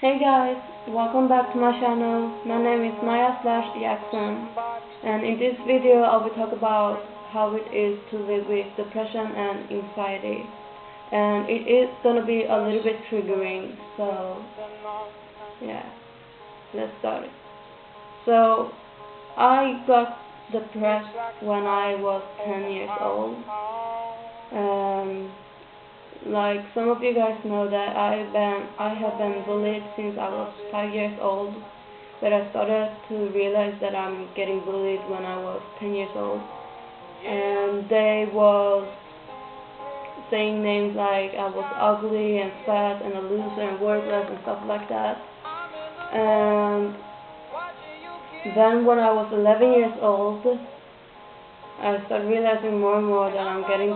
Hey guys, welcome back to my channel. My name is Maya/Jackson, and in this video I will talk about how it is to live with depression and anxiety. And it is gonna be a little bit triggering, so yeah, let's start it. So I got depressed when I was 10 years old. Like some of you guys know that I have been bullied since I was 5 years old, but I started to realize that I'm getting bullied when I was 10 years old, and they was saying names like I was ugly and fat and a loser and worthless and stuff like that. And then when I was 11 years old, I started realizing more and more that I'm getting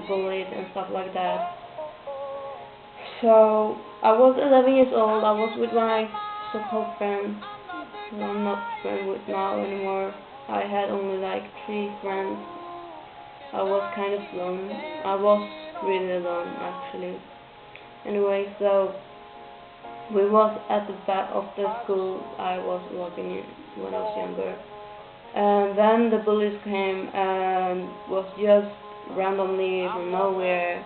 bullied and stuff like that. So I was 11 years old. I was with my so-called friend, who I'm not friends with now anymore. I had only like 3 friends. I was kind of alone. I was really alone actually. Anyway, so we was at the back of the school I was working in when I was younger. And then the bullies came and was just randomly from nowhere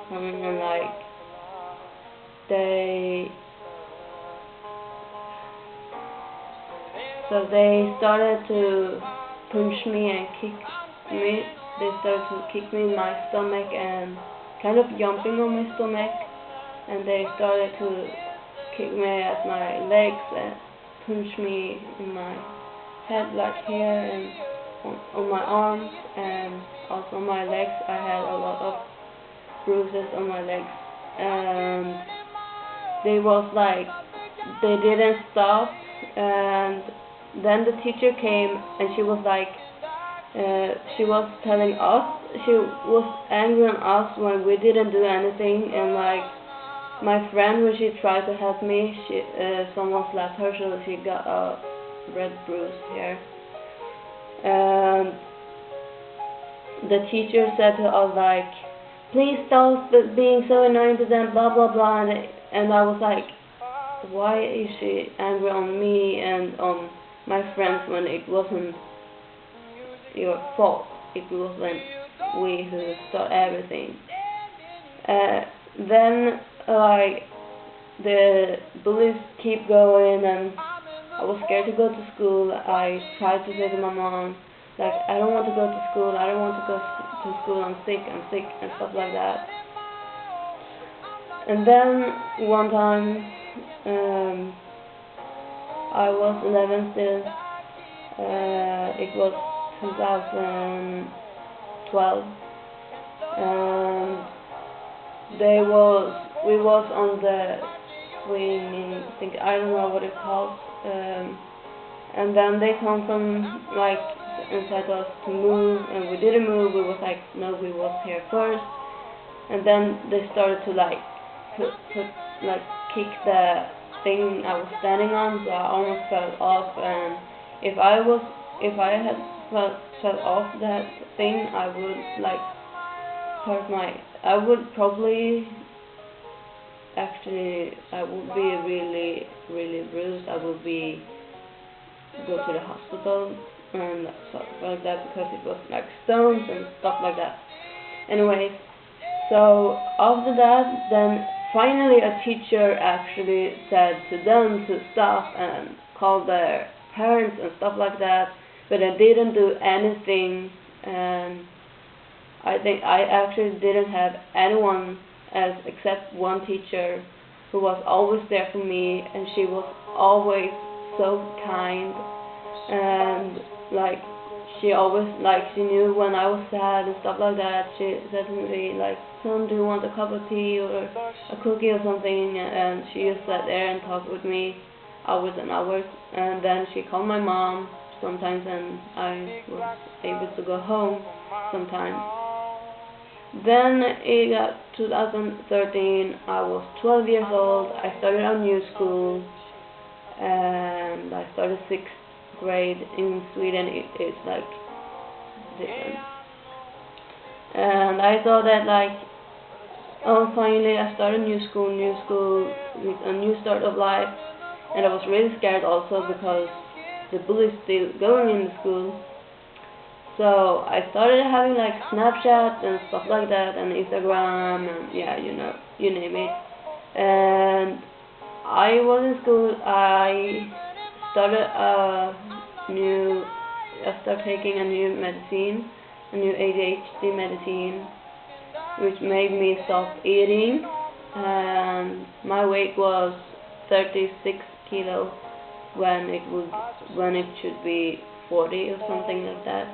coming, and like they started to punch me and kick me. They started to kick me in my stomach and kind of jumping on my stomach, and they started to kick me at my legs and punch me in my head, like here, and on my arms, and also on my legs. I had a lot of bruises on my legs, and they didn't stop. And then the teacher came, and she was like, she was telling us, she was angry on us when we didn't do anything. And like my friend, when she tried to help me, someone slapped her, so she got a red bruise here. And the teacher said to us like, please stop being so annoying to them, blah blah blah. And I was like, why is she angry on me and on my friends when it wasn't your fault? It wasn't we who started everything. Then like the bullies keep going, and I was scared to go to school. I tried to say to my mom, like, I don't want to go to school, I don't want to go to school, I'm sick, and stuff like that. And then one time, I was 11 still, it was 2012, and we was on the swimming thing, I don't know what it's called. And then they come from like inside us to move, and we didn't move. We was like, no, we was here first. And then they started to like kick the thing I was standing on, so I almost fell off. And if I had fell off that thing, I would like I would probably actually, I would be really, really bruised. I would go to the hospital and stuff like that, because it was like stones and stuff like that. Anyways, so after that, then finally a teacher actually said to them to stop and call their parents and stuff like that, but I didn't do anything. And I think I actually didn't have anyone else except one teacher who was always there for me, and she was always so kind. And like she always, like, she knew when I was sad and stuff like that. She said to me like, son, do you want a cup of tea or a cookie or something? And she just sat there and talked with me hours and hours. And then she called my mom sometimes, and I was able to go home sometimes. Then it got 2013, I was 12 years old, I started a new school, and I started 6th grade. In Sweden it's like different. And I thought that like finally I started new school with a new start of life, and I was really scared also because the bully's still going in the school. So I started having like Snapchat and stuff like that, and Instagram, and yeah, you name it. And I was in school. Started a new, I started taking a new medicine, a new ADHD medicine, which made me stop eating. And my weight was 36 kilo when it should be 40 or something like that.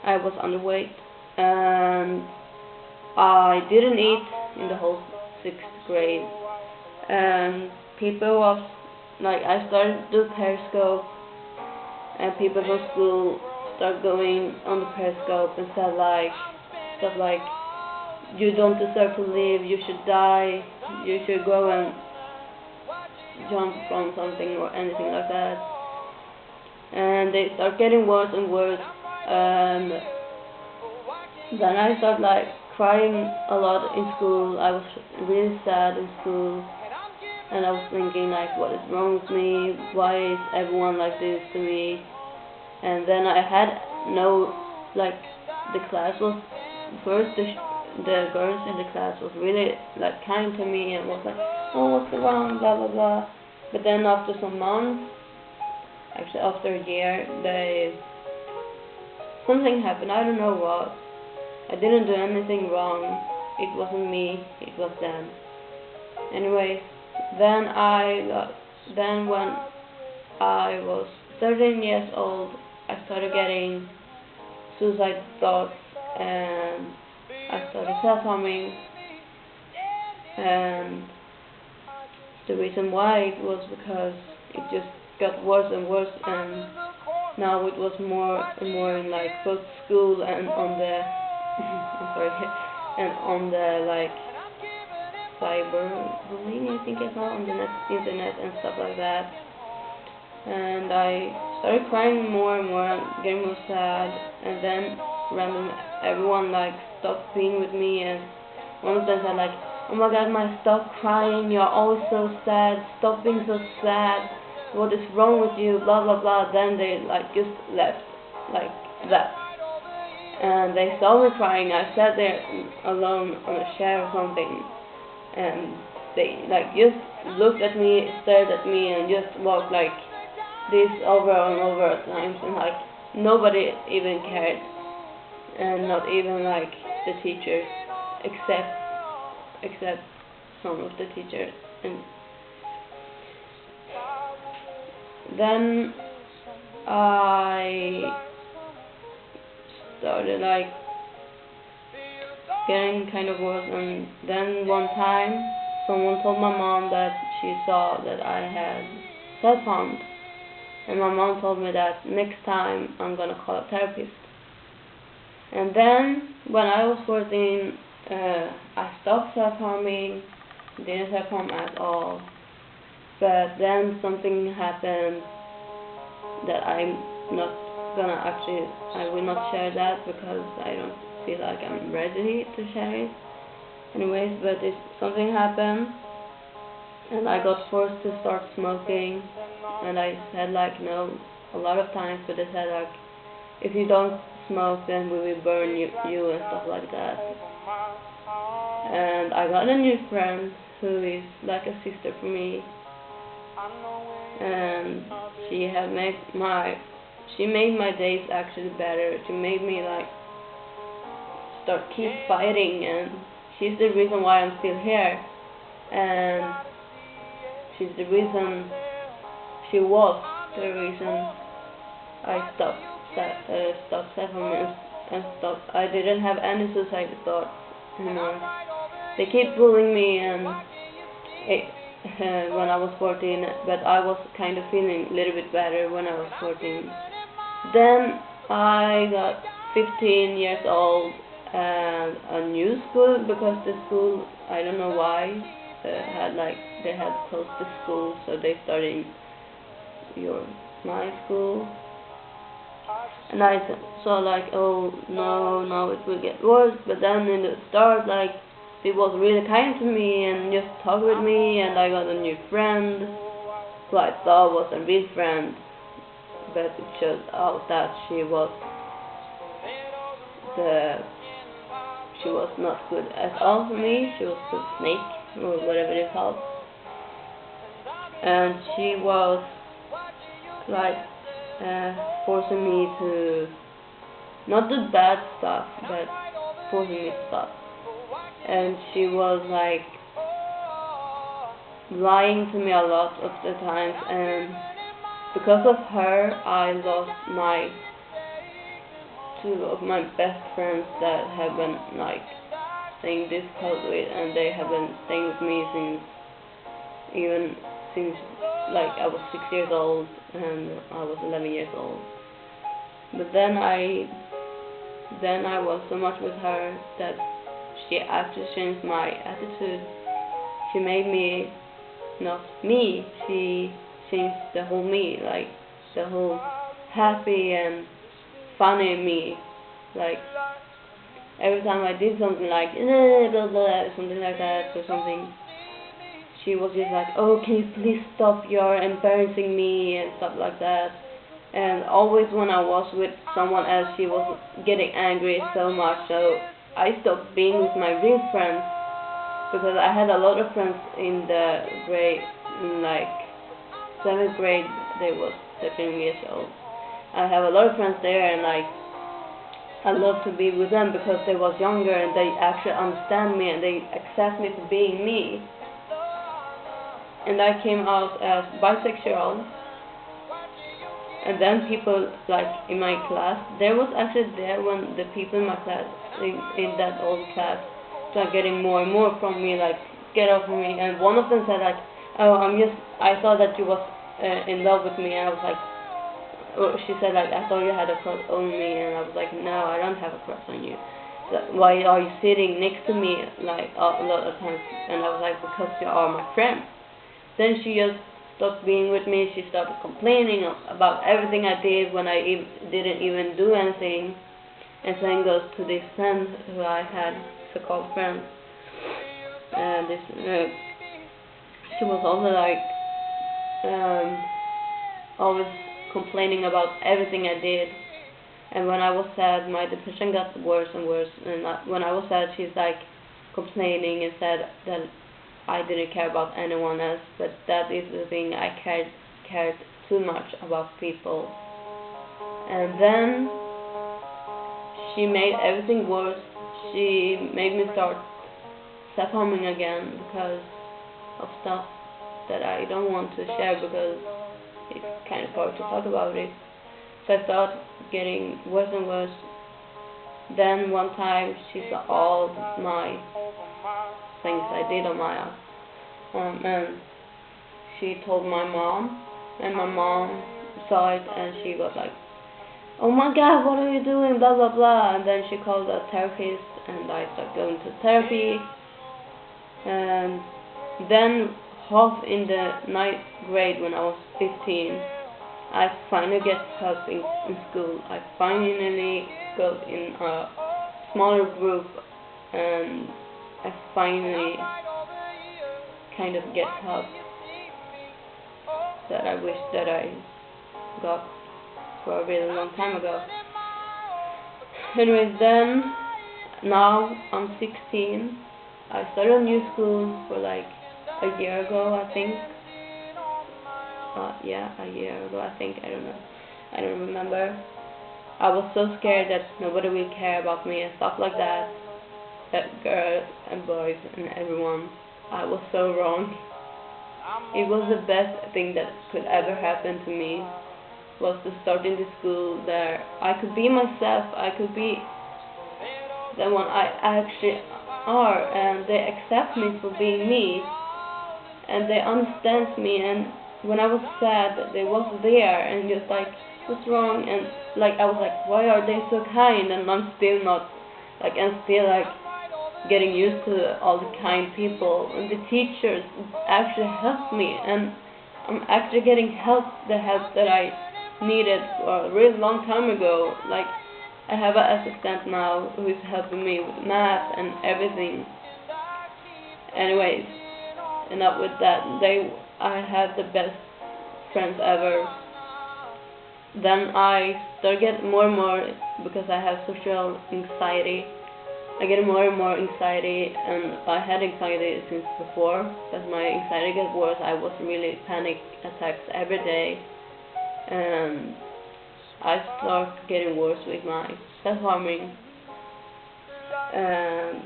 I was underweight, and I didn't eat in the whole 6th grade. And people was like, I started to do Periscope, and people from school start going on the Periscope and said like stuff like, you don't deserve to live, you should die, you should go and jump from something or anything like that. And they start getting worse and worse. And then I started like crying a lot in school. I was really sad in school, and I was thinking like, what is wrong with me? Why is everyone like this to me? And then I had no, like, the class was first, the girls in the class was really like kind to me and was like, oh, what's wrong, blah blah blah. But then after some months, actually after a year, something happened. I don't know what. I didn't do anything wrong. It wasn't me. It was them. Anyways, then when I was 13 years old, I started getting suicide thoughts, and I started self-harming. And the reason why it was because it just got worse and worse, and now it was more and more in like both school and on the I'm sorry, and on the like cyberbullying, I think it's now, on the internet and stuff like that. And I started crying more and more, getting more sad, and then everyone like stopped being with me, and one of them said like, oh my god, stop crying, you're always so sad, stop being so sad, what is wrong with you, blah blah blah. Then they like just left like that, and they saw me crying. I sat there alone on a chair or something, and they like just looked at me, stared at me, and just walked like this over and over at times, and like nobody even cared, and not even like the teachers, except some of the teachers. And then I started like getting kind of worse, and then one time someone told my mom that she saw that I had self-harmed, and my mom told me that next time I'm gonna call a therapist. And then when I was 14, I stopped self-harming, didn't self-harm at all. But then something happened that I will not share that because I don't feel like I'm ready to share it. Anyways, but something happened, and I got forced to start smoking, and I said like no a lot of times, but they said like, if you don't smoke then we will burn you and stuff like that. And I got a new friend who is like a sister for me, and she made my days actually better. She made me like keep fighting, and she's the reason why I'm still here, and she was the reason I stopped self-harming and stopped. I didn't have any suicide thoughts anymore. They keep bullying me, and when I was 14, but I was kind of feeling a little bit better when I was 14. Then I got 15 years old and a new school, because the school, I don't know why, they had closed the school, so they started my school. And I saw like, oh no, now it will get worse. But then in the start, like she was really kind to me and just talked with me, and I got a new friend who I thought was a real friend, but it turned out that she was not good at all for me. She was a snake, or whatever they call it. And she was like forcing me to not do bad stuff, but forcing me to stop. And she was like lying to me a lot of the times, and because of her I lost two of my best friends that have been like staying this close with, and they have been staying with me since like I was 6 years old and I was 11 years old. But then I was so much with her that she actually changed my attitude. She made me not me. She changed the whole me, like the whole happy and funny me. Like every time I did something like blah blah, something like that or something, she was just like, oh, can you please stop, you're embarrassing me and stuff like that. And always when I was with someone else, she was getting angry so much, so I stopped being with my real friends, because I had a lot of friends in the grade, in like 7th grade. They was 13 years old. I have a lot of friends there, and like I love to be with them because they was younger and they actually understand me and they accept me for being me. And I came out as bisexual, and then people like in my class, there was actually there when the people in my class, in that old class, started getting more and more from me, like get off of me. And one of them said like, oh, I thought that you was in love with me. And I was like, or she said like, I thought you had a crush on me. And I was like, no, I don't have a crush on you. So, why are you sitting next to me like a lot of times? And I was like, because you are my friend. Then she just stopped being with me. She started complaining about everything I did when I didn't even do anything. And same goes to this friend who I had, so-called friend. And this, she was also like, always complaining about everything I did. And when I was sad, my depression got worse and worse. And when I was sad, she's like complaining and said that I didn't care about anyone else, but that is the thing, I cared too much about people. And then she made everything worse. She made me start self-harming again because of stuff that I don't want to share because it's kind of hard to talk about it. So I started getting worse and worse. Then one time she saw all my things I did on my and she told my mom, and my mom saw it and she was like, oh my god, what are you doing, blah blah blah. And then she called a therapist and I started going to therapy. And then half in the 9th grade, when I was 15, I finally get help in school. I finally got in a smaller group and I finally kind of get help that I wish that I got for a really long time ago. Anyways, then, now I'm 16. I started a new school for like a year ago, I think. Yeah, a year ago, I think. I don't know. I don't remember. I was so scared that nobody will care about me and stuff like that. That girls and boys and everyone. I was so wrong. It was the best thing that could ever happen to me, was to start in the school there. I could be myself. I could be the one I actually are, and they accept me for being me, and they understand me. And when I was sad, they was there and just like, what's wrong? And like I was like, why are they so kind? And I'm still not, like, I'm still like getting used to all the kind people, and the teachers actually helped me, and I'm actually getting the help that I needed for a really long time ago. Like, I have an assistant now who is helping me with math and everything, anyways, enough with that. I have the best friends ever. Then I start getting more and more, because I have social anxiety. I get more and more anxiety, and I had anxiety since before, but my anxiety got worse. I was really panic attacks every day, and I start getting worse with my self-harming, and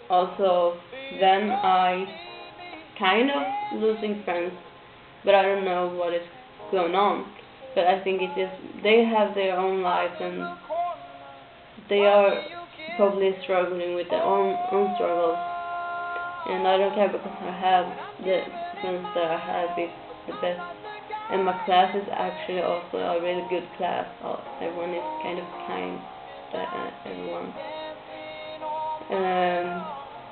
also then I kind of losing friends, but I don't know what is going on. But I think it's just they have their own lives, and they are probably struggling with their own struggles, and I don't care, because I have the friends that I have is the best, and my class is actually also a really good class. Everyone is kind of kind to everyone.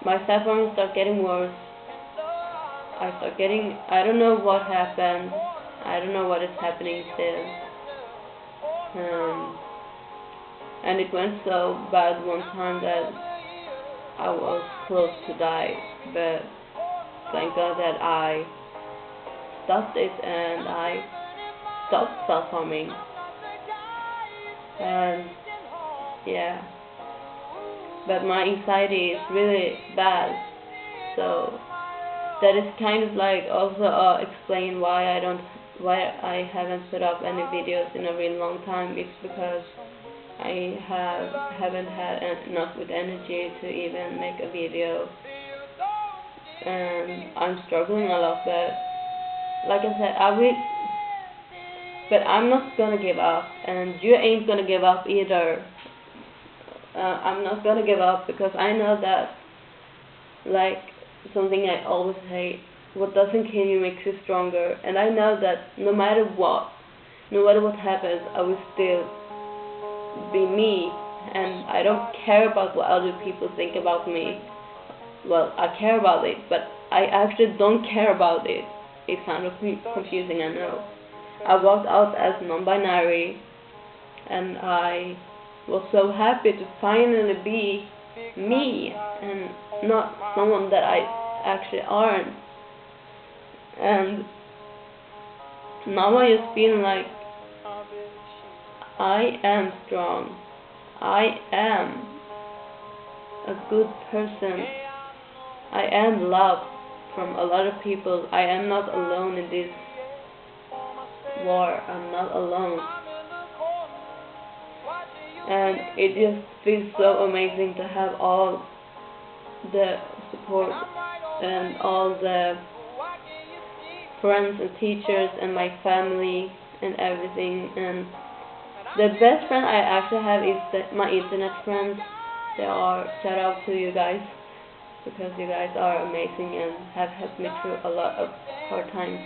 My self-harm started getting worse. I don't know what happened. I don't know what is happening still. And it went so bad one time that I was close to die, but thank God that I stopped it, and I stopped self-harming. And yeah, but my anxiety is really bad, so that is kind of like also explain why I haven't put up any videos in a really long time. It's because I haven't had enough with energy to even make a video, and I'm struggling a lot. But like I said, but I'm not gonna give up, and you ain't gonna give up either. I'm not gonna give up, because I know that, like something I always say, what doesn't kill you makes you stronger. And I know that no matter what happens, I will still be me, and I don't care about what other people think about me. Well, I care about it, but I actually don't care about it. It's kind of confusing, I know. I walked out as non-binary, and I was so happy to finally be me, and not someone that I actually aren't. And now I just feel like I am strong. I am a good person. I am loved from a lot of people. I am not alone in this war. I'm not alone. And it just feels so amazing to have all the support and all the friends and teachers and my family and everything. And the best friend I actually have is my internet friends. Shout out to you guys, because you guys are amazing and have helped me through a lot of hard times.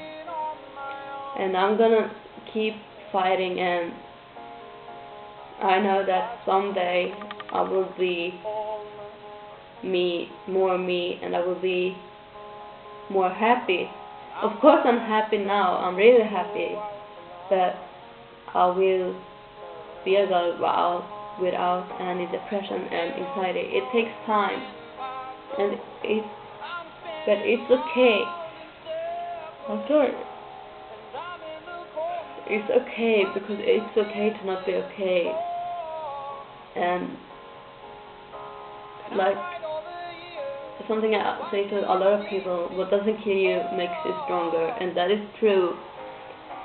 And I'm gonna keep fighting, and I know that someday I will be more me, and I will be more happy. Of course I'm happy now, I'm really happy, but I will be a girl without any depression and anxiety. It takes time, but it's okay. I'm sorry. It's okay, because it's okay to not be okay. And like something I say to a lot of people, what doesn't kill you makes you stronger, and that is true.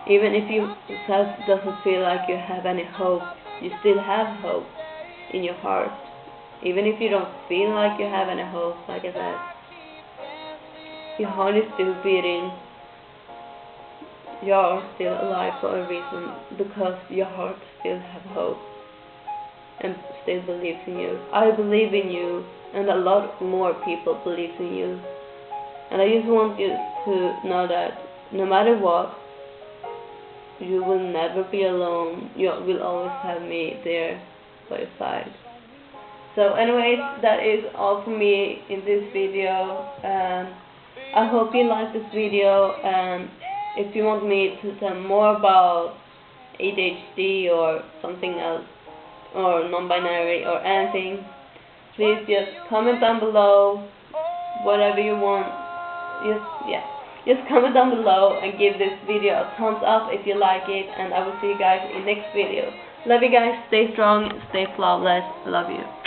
Even if yourself doesn't feel like you have any hope, you still have hope in your heart. Even if you don't feel like you have any hope, like I said, your heart is still beating. You're still alive for a reason, because your heart still has hope and still believes in you. I believe in you, and a lot more people believe in you. And I just want you to know that no matter what, you will never be alone. You will always have me there by your side. So anyways, that is all for me in this video. I hope you liked this video, and if you want me to tell more about ADHD or something else, or non-binary or anything, please just comment down below whatever you want. Just comment down below and give this video a thumbs up if you like it, and I will see you guys in next video. Love you guys, stay strong, stay flawless, love you.